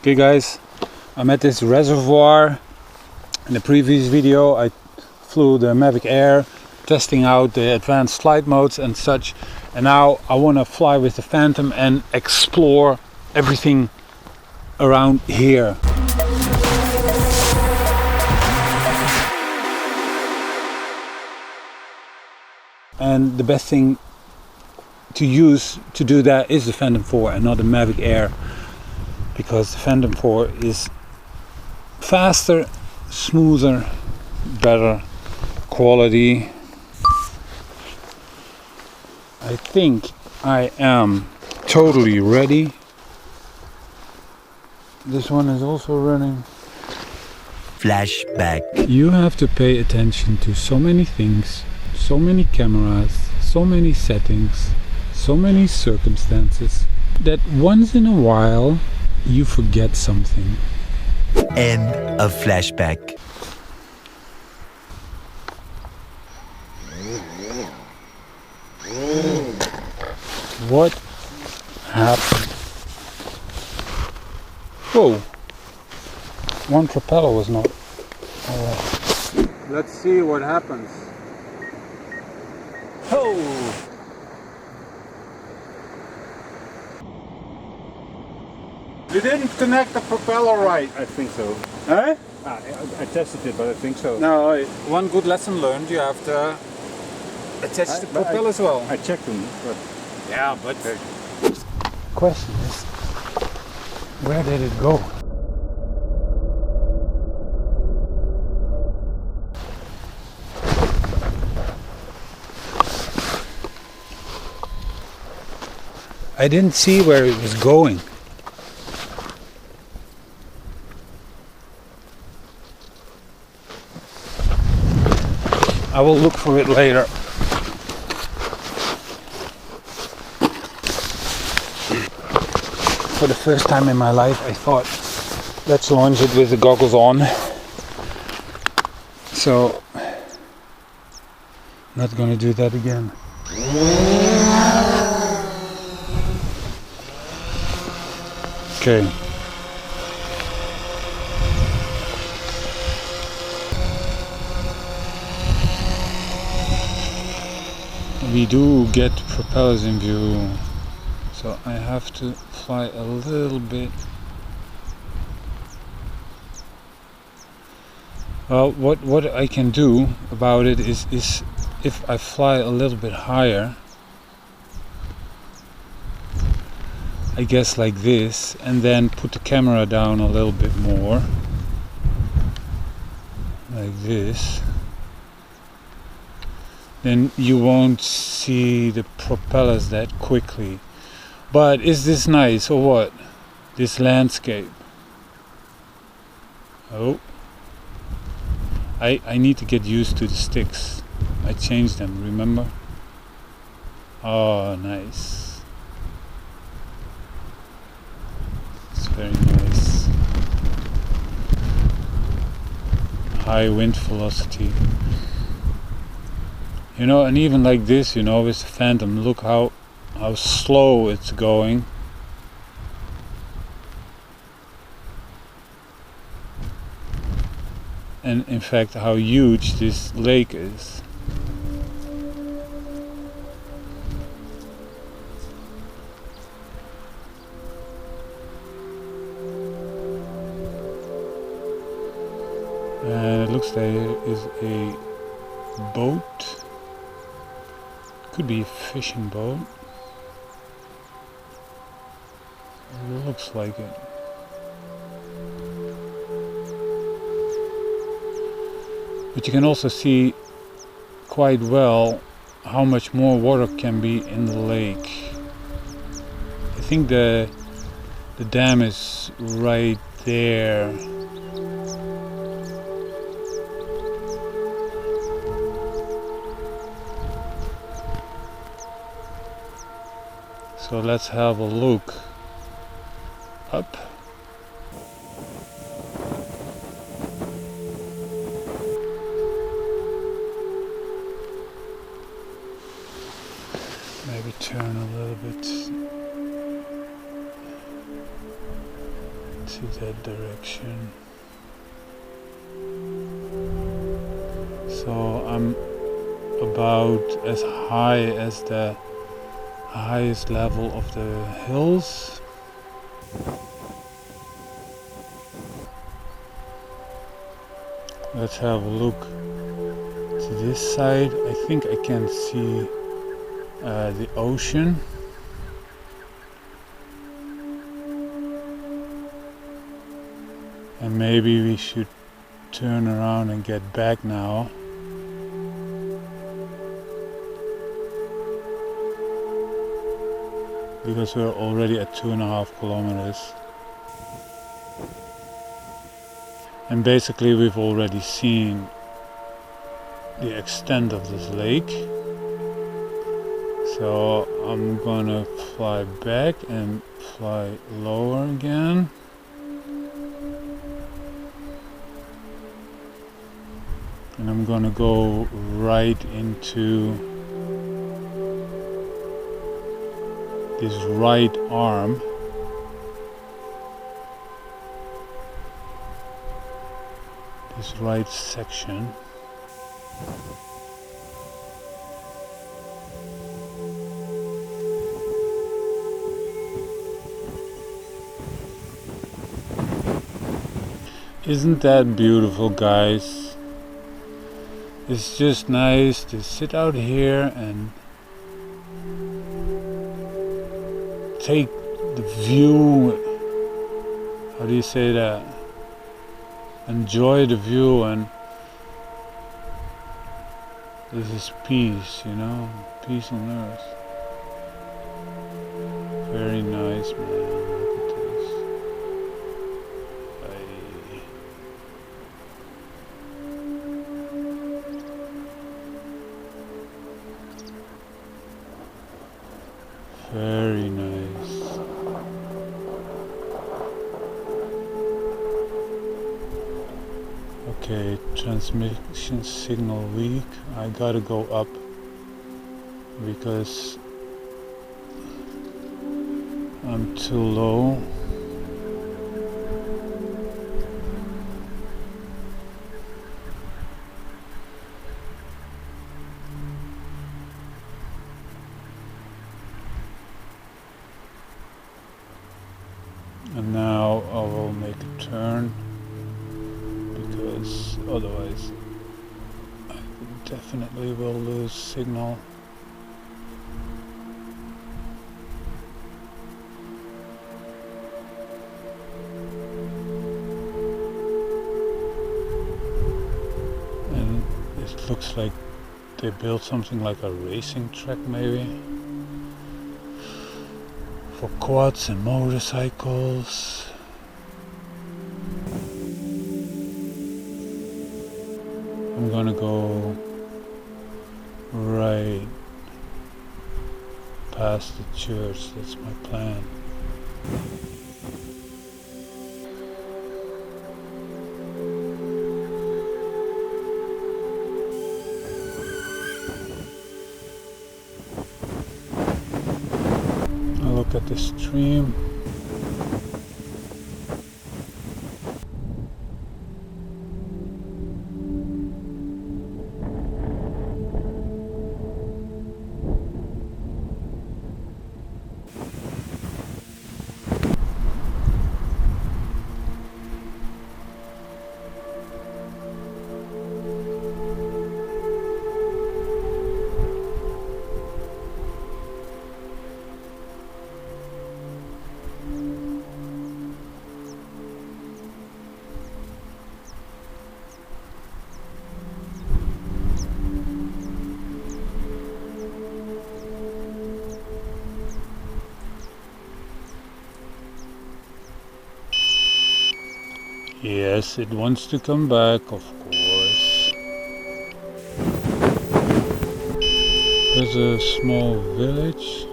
Okay guys, I'm at this reservoir. In the previous video I flew the Mavic Air, testing out the advanced flight modes and such, and now I want to fly with the Phantom and explore everything around here. And the best thing to use to do that is the Phantom 4 and not the Mavic Air, because the Phantom 4 is faster, smoother, better quality. I think I am totally ready. This one is also running. Flashback. You have to pay attention to so many things, so many cameras, so many settings, so many circumstances, that once in a while you forget something. End of flashback. What happened? Whoa! One propeller was not. Let's see what happens. Oh! You didn't connect the propeller right. I think so. Eh? I tested it, but I think so. No, one good lesson learned, you have to attach the propeller as well. I checked them, but... Yeah, but... Question is, where did it go? I didn't see where it was going. I will look for it later. For the first time in my life I thought, let's launch it with the goggles on. So, not gonna do that again. Okay. We do get propellers in view, so I have to fly a little bit. Well, what I can do about it is if I fly a little bit higher, I guess like this, and then put the camera down a little bit more, like this, then you won't see the propellers that quickly. But is this nice or what? This landscape. Oh, I need to get used to the sticks. I changed them, remember? Oh, nice. It's very nice. High wind velocity. You know, and even like this, you know, with the Phantom, look how slow it's going. And in fact, how huge this lake is. And it looks like there is a boat. Could be a fishing boat. It looks like it. But you can also see quite well how much more water can be in the lake. I think the dam is right there. So let's have a look up. Maybe turn a little bit to that direction. So I'm about as high as the highest level of the hills. Let's have a look to this side. I think I can see the ocean. And maybe we should turn around and get back now. Because we're already at 2.5 kilometers. And basically we've already seen the extent of this lake. So I'm gonna fly back and fly lower again. And I'm gonna go right into this right arm. This right section. Isn't that beautiful, guys? It's just nice to sit out here and take the view. How do you say that? Enjoy the view, and this is peace, you know, peace on earth. Very nice, man. Look at this. Very nice. Okay, transmission signal weak. I gotta go up because I'm too low. And now I will make a turn, because otherwise I definitely will lose signal. And it looks like they built something like a racing track, maybe, for quads and motorcycles. I'm gonna go right past the church. That's my plan. I look at the stream. Yes, it wants to come back, of course. There's a small village.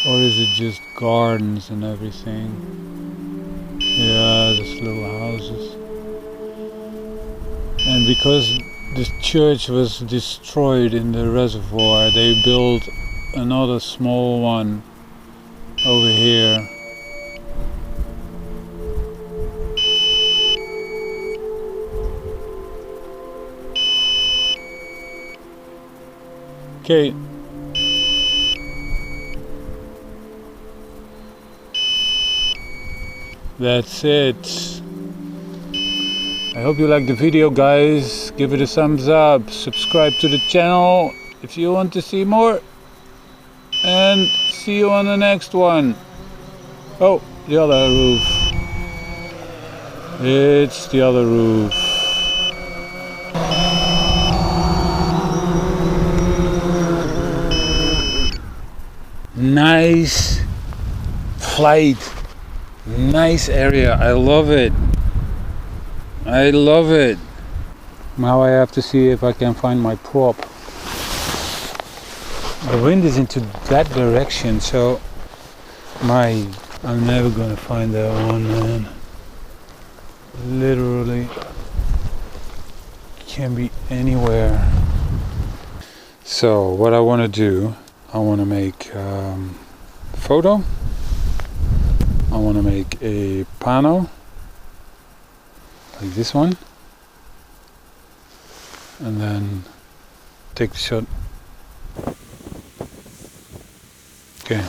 Or is it just gardens and everything? Yeah, just little houses. And because This church was destroyed in the reservoir. They built another small one over here. Okay. That's it. I hope you liked the video, guys. Give it a thumbs up. Subscribe to the channel if you want to see more. And see you on the next one. Oh, the other roof. It's the other roof. Nice flight. Nice area. I love it. I love it. Now I have to see if I can find my prop. The wind is into that direction, so I'm never gonna find that one, man. Literally can be anywhere. So what I want to do, I want to make a photo. I want to make a pano like this one, and then take the shot. Okay.